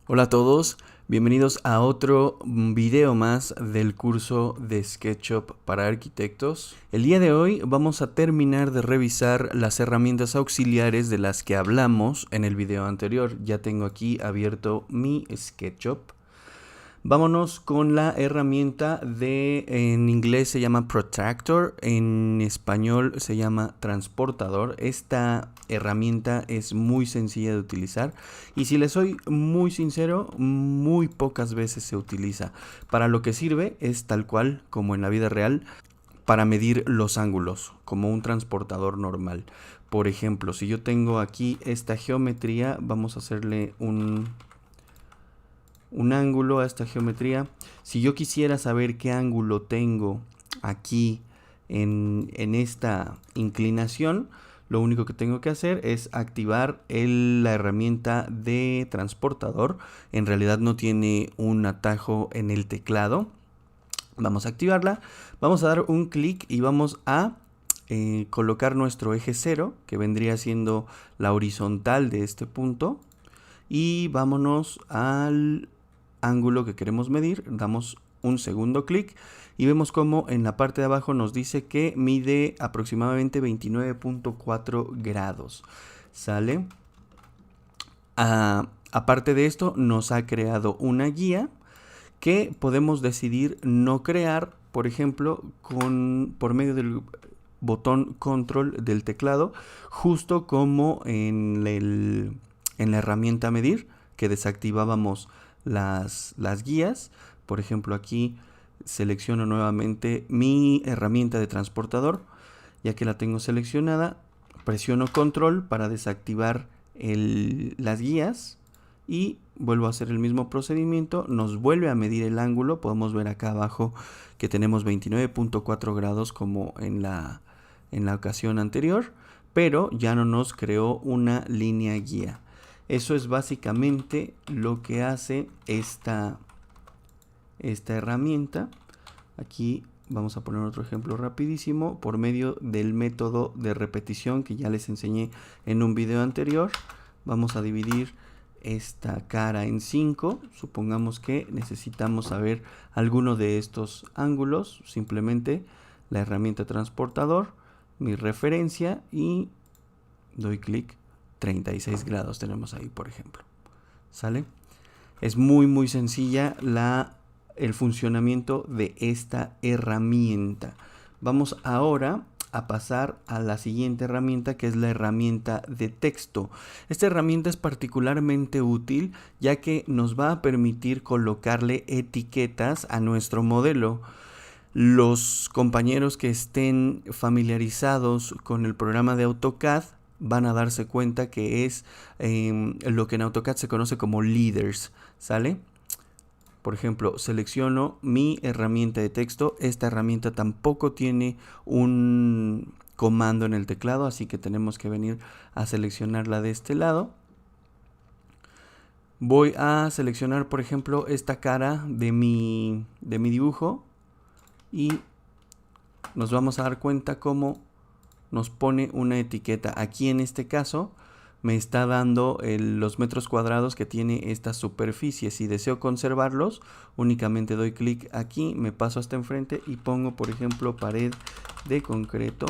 Hola a todos, bienvenidos a otro video más del curso de SketchUp para arquitectos. El día de hoy vamos a terminar de revisar las herramientas auxiliares de las que hablamos en el video anterior. Ya tengo aquí abierto mi SketchUp. Vámonos con la herramienta en inglés se llama Protractor, en español se llama transportador. Esta herramienta es muy sencilla de utilizar y si les soy muy sincero, muy pocas veces se utiliza. Para lo que sirve es tal cual como en la vida real, para medir los ángulos, como un transportador normal. Por ejemplo, si yo tengo aquí esta geometría, vamos a hacerle un ángulo a esta geometría. Si yo quisiera saber qué ángulo tengo aquí en esta inclinación, lo único que tengo que hacer es activar la herramienta de transportador. En realidad no tiene un atajo en el teclado. Vamos a activarla, vamos a dar un clic y vamos a colocar nuestro eje 0, que vendría siendo la horizontal de este punto, y vámonos al ángulo que queremos medir. Damos un segundo clic y vemos como en la parte de abajo nos dice que mide aproximadamente 29.4 grados. ¿Sale? Aparte de esto, nos ha creado una guía que podemos decidir no crear, por ejemplo, por medio del botón control del teclado, justo como en la herramienta medir, que desactivábamos las guías. Por ejemplo, aquí selecciono nuevamente mi herramienta de transportador. Ya que la tengo seleccionada, presiono control para desactivar las guías y vuelvo a hacer el mismo procedimiento. Nos vuelve a medir el ángulo. Podemos ver acá abajo que tenemos 29.4 grados como en la ocasión anterior, pero ya no nos creó una línea guía. Eso es básicamente lo que hace esta herramienta. Aquí vamos a poner otro ejemplo rapidísimo por medio del método de repetición que ya les enseñé en un video anterior. Vamos a dividir esta cara en 5. Supongamos que necesitamos saber alguno de estos ángulos. Simplemente la herramienta transportador, mi referencia y doy clic. 36 grados tenemos ahí, por ejemplo. ¿Sale? Es muy sencilla el funcionamiento de esta herramienta. Vamos ahora a pasar a la siguiente herramienta, que es la herramienta de texto. Esta herramienta es particularmente útil ya que nos va a permitir colocarle etiquetas a nuestro modelo. Los compañeros que estén familiarizados con el programa de AutoCAD van a darse cuenta que es lo que en AutoCAD se conoce como leaders, ¿sale? Por ejemplo, selecciono mi herramienta de texto. Esta herramienta tampoco tiene un comando en el teclado, así que tenemos que venir a seleccionarla de este lado. Voy a seleccionar, por ejemplo, esta cara de mi dibujo y nos vamos a dar cuenta cómo nos pone una etiqueta. Aquí en este caso me está dando los metros cuadrados que tiene esta superficie. Si deseo conservarlos, únicamente doy clic aquí, me paso hasta enfrente y pongo, por ejemplo, pared de concreto.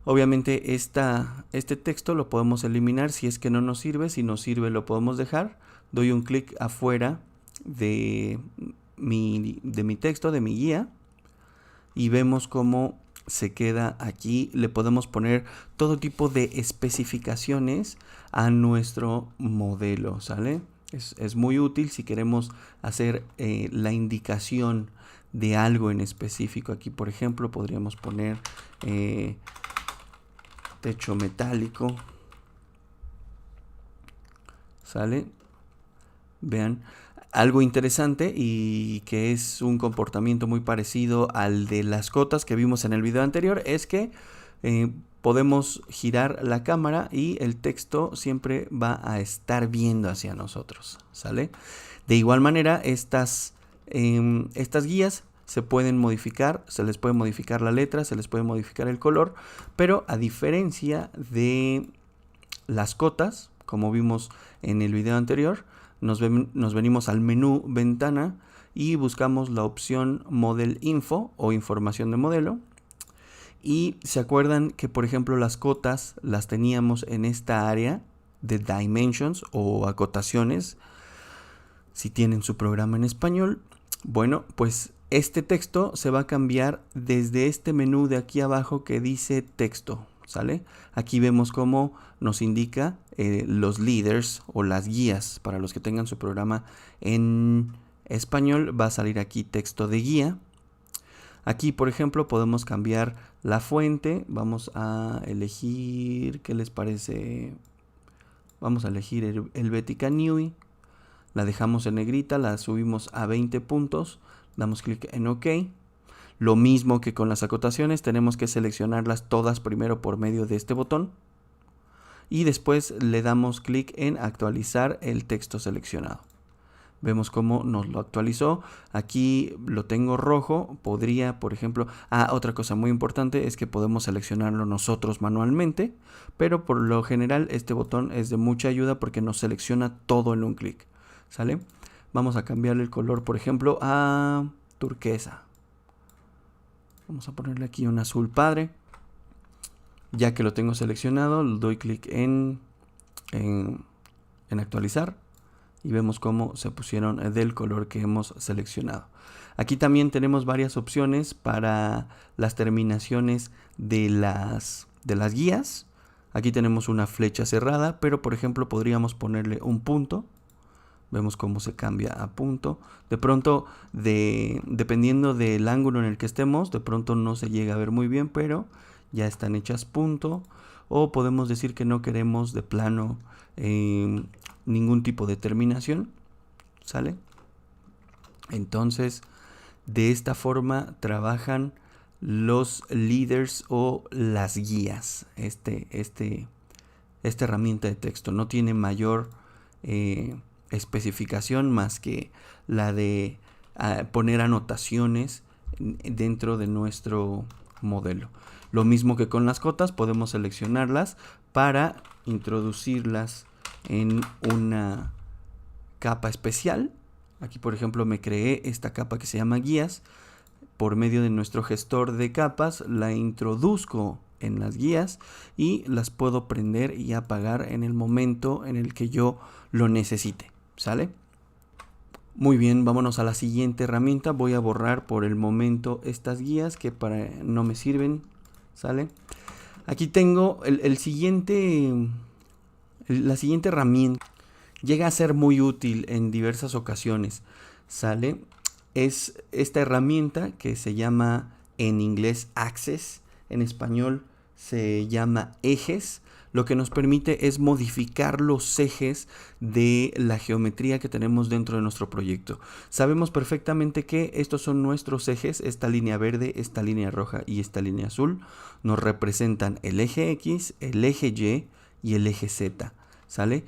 Obviamente este texto lo podemos eliminar si es que no nos sirve. Si nos sirve lo podemos dejar. Doy un clic afuera de mi texto, de mi guía, y vemos cómo se queda aquí. Le podemos poner todo tipo de especificaciones a nuestro modelo, ¿sale? Es muy útil si queremos hacer la indicación de algo en específico. Aquí, por ejemplo, podríamos poner techo metálico, ¿sale? Vean, algo interesante y que es un comportamiento muy parecido al de las cotas que vimos en el video anterior es que podemos girar la cámara y el texto siempre va a estar viendo hacia nosotros, ¿sale? De igual manera, estas guías se pueden modificar, se les puede modificar la letra, se les puede modificar el color, pero a diferencia de las cotas, como vimos en el video anterior, nos venimos al menú ventana y buscamos la opción Model Info o información de modelo. Y se acuerdan que, por ejemplo, las cotas las teníamos en esta área de Dimensions o acotaciones, si tienen su programa en español. Bueno, pues este texto se va a cambiar desde este menú de aquí abajo que dice texto, ¿sale? Aquí vemos cómo nos indica los leaders o las guías. Para los que tengan su programa en español, va a salir aquí texto de guía. Aquí, por ejemplo, podemos cambiar la fuente. Vamos a elegir, ¿qué les parece? Vamos a elegir el Helvetica Neue. La dejamos en negrita, la subimos a 20 puntos. Damos clic en OK. Lo mismo que con las acotaciones, tenemos que seleccionarlas todas primero por medio de este botón. Y después le damos clic en actualizar el texto seleccionado. Vemos cómo nos lo actualizó. Aquí lo tengo rojo. Podría, por ejemplo... otra cosa muy importante es que podemos seleccionarlo nosotros manualmente. Pero por lo general este botón es de mucha ayuda porque nos selecciona todo en un clic. ¿Sale? Vamos a cambiarle el color, por ejemplo, a turquesa. Vamos a ponerle aquí un azul padre. Ya que lo tengo seleccionado, le doy clic en actualizar. Y vemos cómo se pusieron del color que hemos seleccionado. Aquí también tenemos varias opciones para las terminaciones de las guías. Aquí tenemos una flecha cerrada, pero por ejemplo podríamos ponerle un punto. Vemos cómo se cambia a punto. De pronto, dependiendo del ángulo en el que estemos, de pronto no se llega a ver muy bien, pero ya están hechas punto. O podemos decir que no queremos de plano ningún tipo de terminación, ¿sale? Entonces, de esta forma trabajan los leaders o las guías. Esta herramienta de texto no tiene mayor especificación más que la de poner anotaciones dentro de nuestro modelo. Lo mismo que con las cotas, podemos seleccionarlas para introducirlas en una capa especial. Aquí, por ejemplo, me creé esta capa que se llama guías. Por medio de nuestro gestor de capas, la introduzco en las guías y las puedo prender y apagar en el momento en el que yo lo necesite. ¿Sale? Muy bien, vámonos a la siguiente herramienta. Voy a borrar por el momento estas guías que no me sirven. ¿Sale? Aquí tengo la siguiente herramienta. Llega a ser muy útil en diversas ocasiones. ¿Sale? Es esta herramienta que se llama en inglés Axes. En español se llama ejes. Lo que nos permite es modificar los ejes de la geometría que tenemos dentro de nuestro proyecto. Sabemos perfectamente que estos son nuestros ejes. Esta línea verde, esta línea roja y esta línea azul nos representan el eje X, el eje Y y el eje Z. ¿Sale?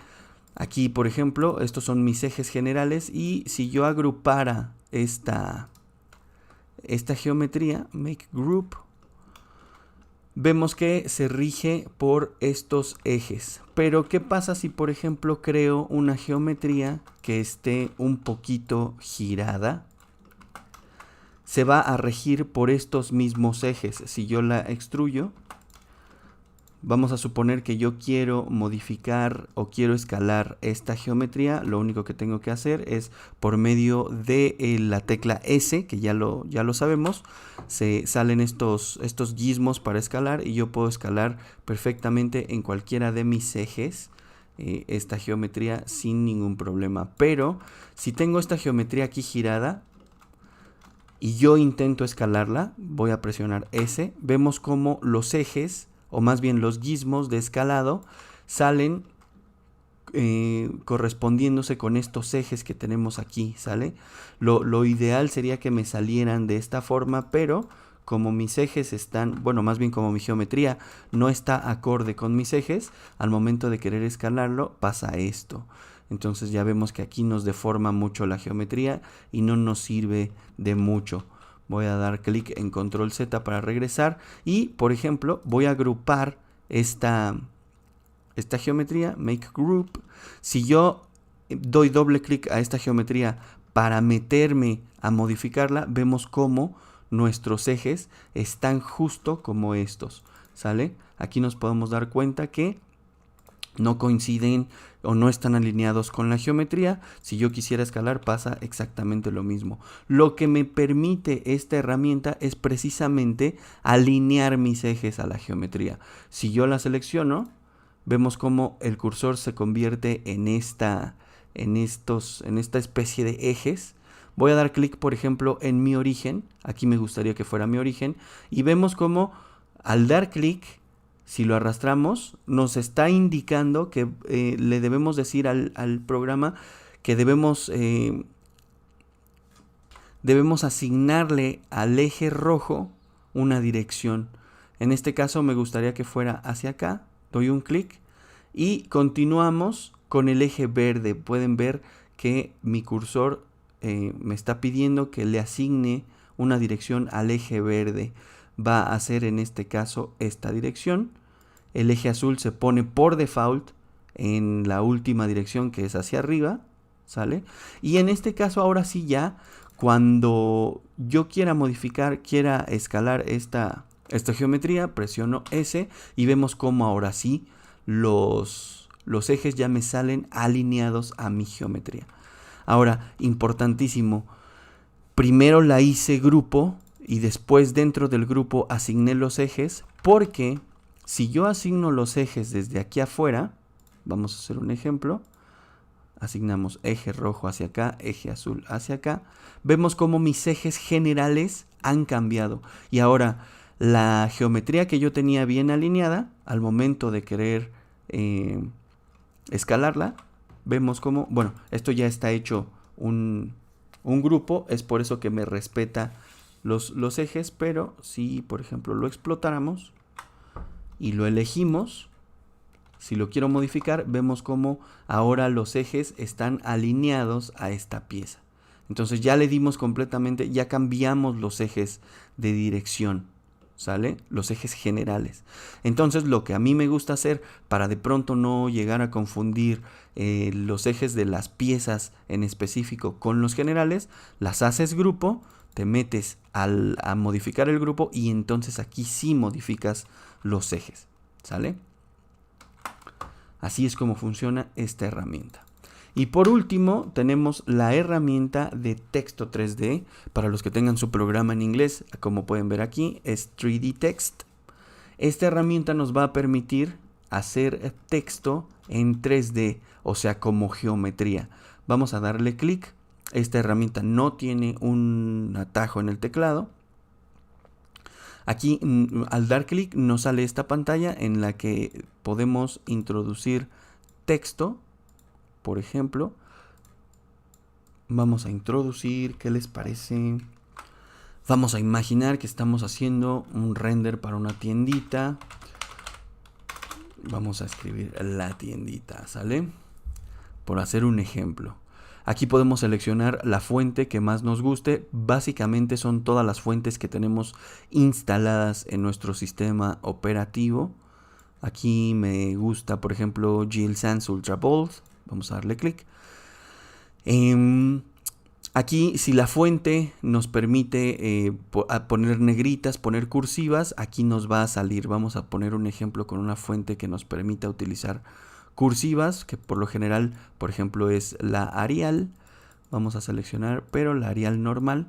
Aquí, por ejemplo, estos son mis ejes generales y si yo agrupara esta geometría, make group, vemos que se rige por estos ejes. Pero, ¿qué pasa si, por ejemplo, creo una geometría que esté un poquito girada? Se va a regir por estos mismos ejes. Si yo la extruyo, vamos a suponer que yo quiero modificar o quiero escalar esta geometría. Lo único que tengo que hacer es por medio de la tecla S, que ya lo sabemos, se salen estos gizmos para escalar y yo puedo escalar perfectamente en cualquiera de mis ejes esta geometría sin ningún problema. Pero si tengo esta geometría aquí girada y yo intento escalarla, voy a presionar S, vemos como los ejes, o más bien los gizmos de escalado, salen correspondiéndose con estos ejes que tenemos aquí, ¿sale? Lo ideal sería que me salieran de esta forma, pero como mis ejes están, bueno, más bien como mi geometría no está acorde con mis ejes, al momento de querer escalarlo pasa esto. Entonces ya vemos que aquí nos deforma mucho la geometría y no nos sirve de mucho. Voy a dar clic en control Z para regresar y, por ejemplo, voy a agrupar esta geometría, make group. Si yo doy doble clic a esta geometría para meterme a modificarla, vemos cómo nuestros ejes están justo como estos, ¿sale? Aquí nos podemos dar cuenta que no coinciden o no están alineados con la geometría. Si yo quisiera escalar, pasa exactamente lo mismo. Lo que me permite esta herramienta es precisamente alinear mis ejes a la geometría. Si yo la selecciono, vemos cómo el cursor se convierte en esta especie de ejes. Voy a dar clic, por ejemplo, en mi origen. Aquí me gustaría que fuera mi origen. Y vemos cómo al dar clic, si lo arrastramos, nos está indicando que le debemos decir al programa que debemos asignarle al eje rojo una dirección. En este caso me gustaría que fuera hacia acá. Doy un clic y continuamos con el eje verde. Pueden ver que mi cursor me está pidiendo que le asigne una dirección al eje verde. Va a ser en este caso esta dirección. El eje azul se pone por default en la última dirección, que es hacia arriba, ¿sale? Y en este caso ahora sí ya, cuando yo quiera modificar, quiera escalar esta geometría, presiono S y vemos cómo ahora sí los ejes ya me salen alineados a mi geometría. Ahora, importantísimo, primero la hice grupo y después dentro del grupo asigné los ejes, porque si yo asigno los ejes desde aquí afuera, vamos a hacer un ejemplo, asignamos eje rojo hacia acá, eje azul hacia acá, vemos cómo mis ejes generales han cambiado y ahora la geometría que yo tenía bien alineada, al momento de querer escalarla, vemos cómo, bueno, esto ya está hecho un grupo, es por eso que me respeta los ejes, pero si por ejemplo lo explotáramos y lo elegimos, si lo quiero modificar, vemos cómo ahora los ejes están alineados a esta pieza. Entonces ya le dimos completamente, ya cambiamos los ejes de dirección, ¿sale? Los ejes generales. Entonces lo que a mí me gusta hacer para de pronto no llegar a confundir los ejes de las piezas en específico con los generales, las haces grupo, te metes a modificar el grupo y entonces aquí sí modificas los ejes, ¿sale? Así es como funciona esta herramienta. Y por último tenemos la herramienta de texto 3D. Para los que tengan su programa en inglés, como pueden ver aquí, es 3D Text. Esta herramienta nos va a permitir hacer texto en 3D, o sea, como geometría. Vamos a darle clic. Esta herramienta no tiene un atajo en el teclado. Aquí al dar clic nos sale esta pantalla en la que podemos introducir texto. Por ejemplo, vamos a introducir, ¿qué les parece? Vamos a imaginar que estamos haciendo un render para una tiendita. Vamos a escribir la tiendita, ¿sale? Por hacer un ejemplo. Aquí podemos seleccionar la fuente que más nos guste. Básicamente son todas las fuentes que tenemos instaladas en nuestro sistema operativo. Aquí me gusta, por ejemplo, Gill Sans Ultra Bold. Vamos a darle clic. Aquí, si la fuente nos permite poner negritas, poner cursivas, aquí nos va a salir. Vamos a poner un ejemplo con una fuente que nos permita utilizar cursivas, que por lo general, por ejemplo, es la Arial. Vamos a seleccionar, pero la Arial normal,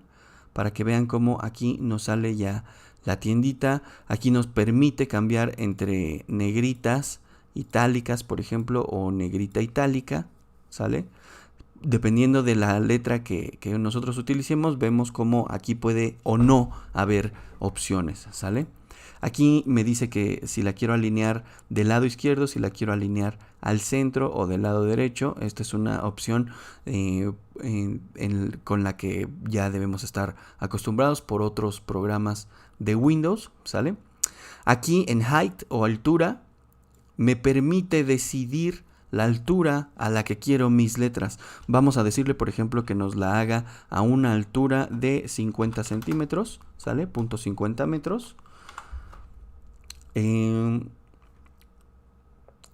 para que vean cómo aquí nos sale ya la tiendita. Aquí nos permite cambiar entre negritas, itálicas, por ejemplo, o negrita itálica, ¿sale? Dependiendo de la letra que nosotros utilicemos, vemos cómo aquí puede o no haber opciones, ¿sale? Aquí me dice que si la quiero alinear del lado izquierdo, si la quiero alinear al centro o del lado derecho. Esta es una opción con la que ya debemos estar acostumbrados por otros programas de Windows, ¿sale? Aquí en Height o altura me permite decidir la altura a la que quiero mis letras. Vamos a decirle, por ejemplo, que nos la haga a una altura de 50 centímetros, ¿sale? 0.50 metros.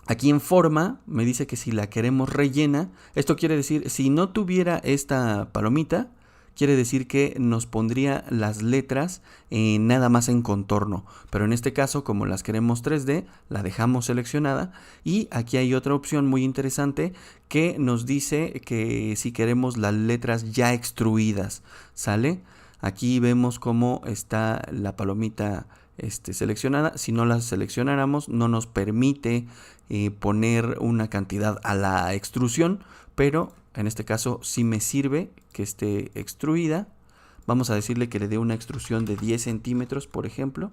Aquí en forma me dice que si la queremos rellena, esto quiere decir, si no tuviera esta palomita, quiere decir que nos pondría las letras nada más en contorno. Pero en este caso, como las queremos 3D, la dejamos seleccionada. Y aquí hay otra opción muy interesante que nos dice que si queremos las letras ya extruidas, ¿sale? Aquí vemos cómo está la palomita seleccionada. Si no la seleccionáramos, no nos permite poner una cantidad a la extrusión, pero en este caso sí me sirve que esté extruida. Vamos a decirle que le dé una extrusión de 10 centímetros, por ejemplo.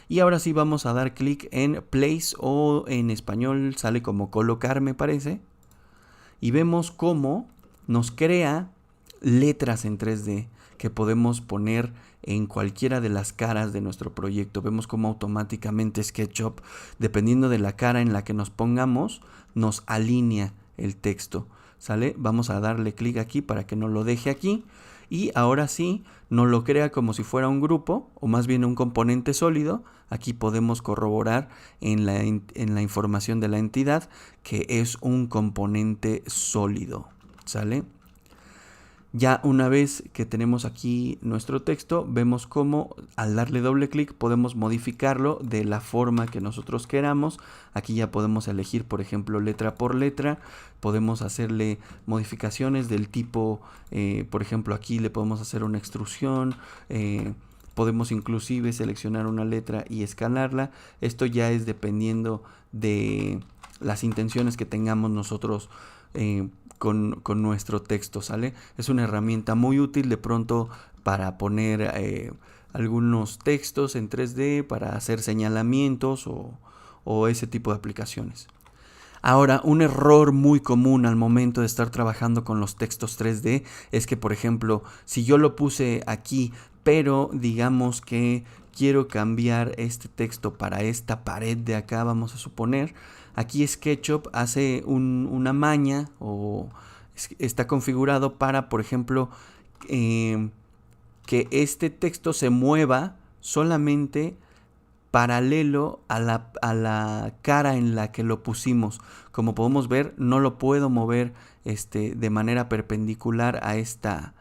Y ahora sí vamos a dar clic en Place, o en español sale como colocar, me parece. Y vemos cómo nos crea letras en 3D que podemos poner en cualquiera de las caras de nuestro proyecto. Vemos cómo automáticamente SketchUp, dependiendo de la cara en la que nos pongamos, nos alinea el texto, ¿sale? Vamos a darle clic aquí para que nos lo deje aquí. Y ahora sí, nos lo crea como si fuera un grupo, o más bien un componente sólido. Aquí podemos corroborar en la información de la entidad que es un componente sólido, ¿sale? Ya una vez que tenemos aquí nuestro texto, vemos cómo al darle doble clic podemos modificarlo de la forma que nosotros queramos. Aquí ya podemos elegir, por ejemplo, letra por letra. Podemos hacerle modificaciones del tipo, por ejemplo, aquí le podemos hacer una extrusión. Podemos inclusive seleccionar una letra y escalarla. Esto ya es dependiendo de las intenciones que tengamos nosotros con nuestro texto, ¿sale? Es una herramienta muy útil de pronto para poner algunos textos en 3D, para hacer señalamientos o ese tipo de aplicaciones. Ahora, un error muy común al momento de estar trabajando con los textos 3D es que, por ejemplo, si yo lo puse aquí, pero digamos que quiero cambiar este texto para esta pared de acá, vamos a suponer, aquí SketchUp hace una maña o está configurado para, por ejemplo, que este texto se mueva solamente paralelo a la cara en la que lo pusimos. Como podemos ver, no lo puedo mover de manera perpendicular a esta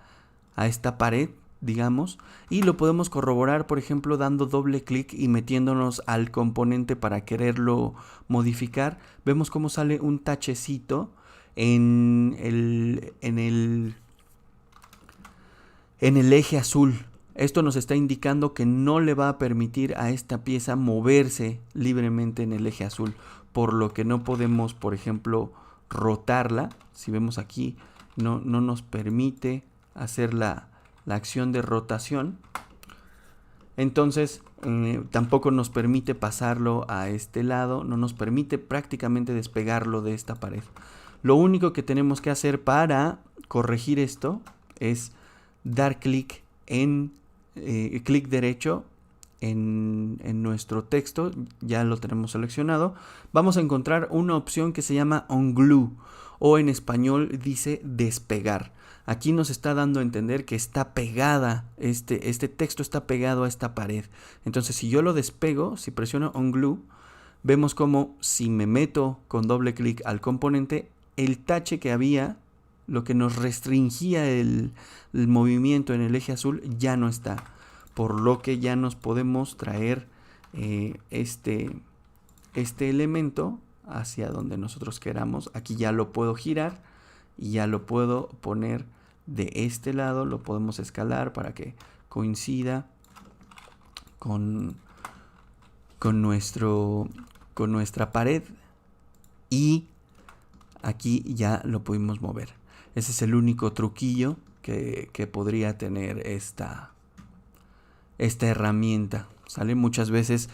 pared, digamos, y lo podemos corroborar, por ejemplo, dando doble clic y metiéndonos al componente para quererlo modificar. Vemos cómo sale un tachecito en el eje azul. Esto nos está indicando que no le va a permitir a esta pieza moverse libremente en el eje azul, por lo que no podemos, por ejemplo, rotarla. Si vemos aquí, no nos permite hacer la acción de rotación. Entonces, tampoco nos permite pasarlo a este lado, no nos permite prácticamente despegarlo de esta pared. Lo único que tenemos que hacer para corregir esto es dar clic en clic derecho en nuestro texto. Ya lo tenemos seleccionado. Vamos a encontrar una opción que se llama Unglue, o en español dice despegar. Aquí nos está dando a entender que está pegada, este texto está pegado a esta pared. Entonces, si yo lo despego, si presiono Unglue, vemos como si me meto con doble clic al componente, el tache que había, lo que nos restringía el movimiento en el eje azul, ya no está. Por lo que ya nos podemos traer este elemento hacia donde nosotros queramos. Aquí ya lo puedo girar y ya lo puedo poner de este lado. Lo podemos escalar para que coincida con nuestra pared, y aquí ya lo pudimos mover. Ese es el único truquillo que podría tener esta herramienta, ¿sale? Muchas veces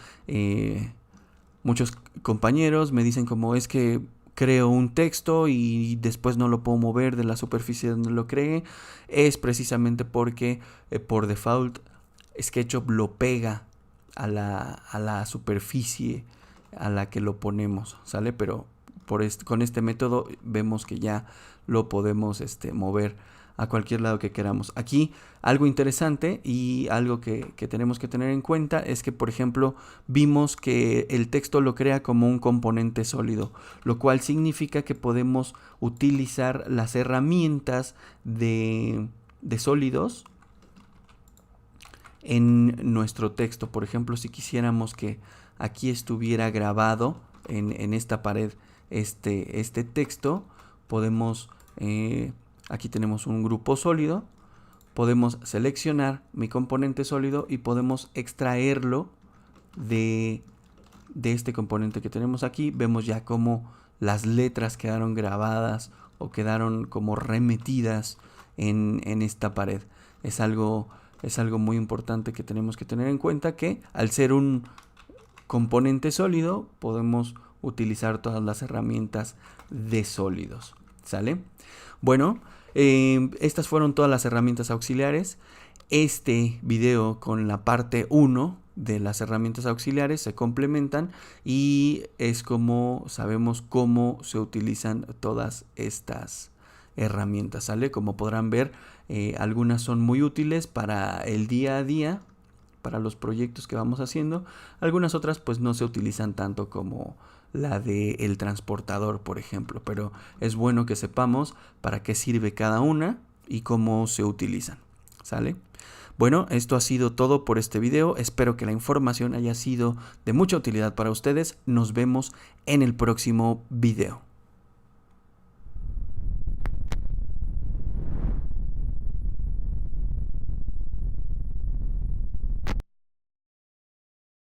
muchos compañeros me dicen como es que creo un texto y después no lo puedo mover de la superficie donde lo creé. Es precisamente porque por default SketchUp lo pega a la superficie a la que lo ponemos, ¿sale? Pero con este método vemos que ya lo podemos mover a cualquier lado que queramos. Aquí algo interesante y algo que tenemos que tener en cuenta es que, por ejemplo, vimos que el texto lo crea como un componente sólido, lo cual significa que podemos utilizar las herramientas de sólidos en nuestro texto. Por ejemplo, si quisiéramos que aquí estuviera grabado en esta pared este texto, podemos, aquí tenemos un grupo sólido, podemos seleccionar mi componente sólido y podemos extraerlo de este componente que tenemos aquí. Vemos ya cómo las letras quedaron grabadas o quedaron como remetidas en esta pared. Es algo muy importante que tenemos que tener en cuenta, que al ser un componente sólido podemos utilizar todas las herramientas de sólidos. ¿Sale? Bueno, estas fueron todas las herramientas auxiliares. Este video con la parte 1 de las herramientas auxiliares se complementan y es como sabemos cómo se utilizan todas estas herramientas, ¿sale? Como podrán ver, algunas son muy útiles para el día a día, para los proyectos que vamos haciendo. Algunas otras pues no se utilizan tanto como la del transportador, por ejemplo, pero es bueno que sepamos para qué sirve cada una y cómo se utilizan, ¿sale? Bueno, esto ha sido todo por este video. Espero que la información haya sido de mucha utilidad para ustedes. Nos vemos en el próximo video.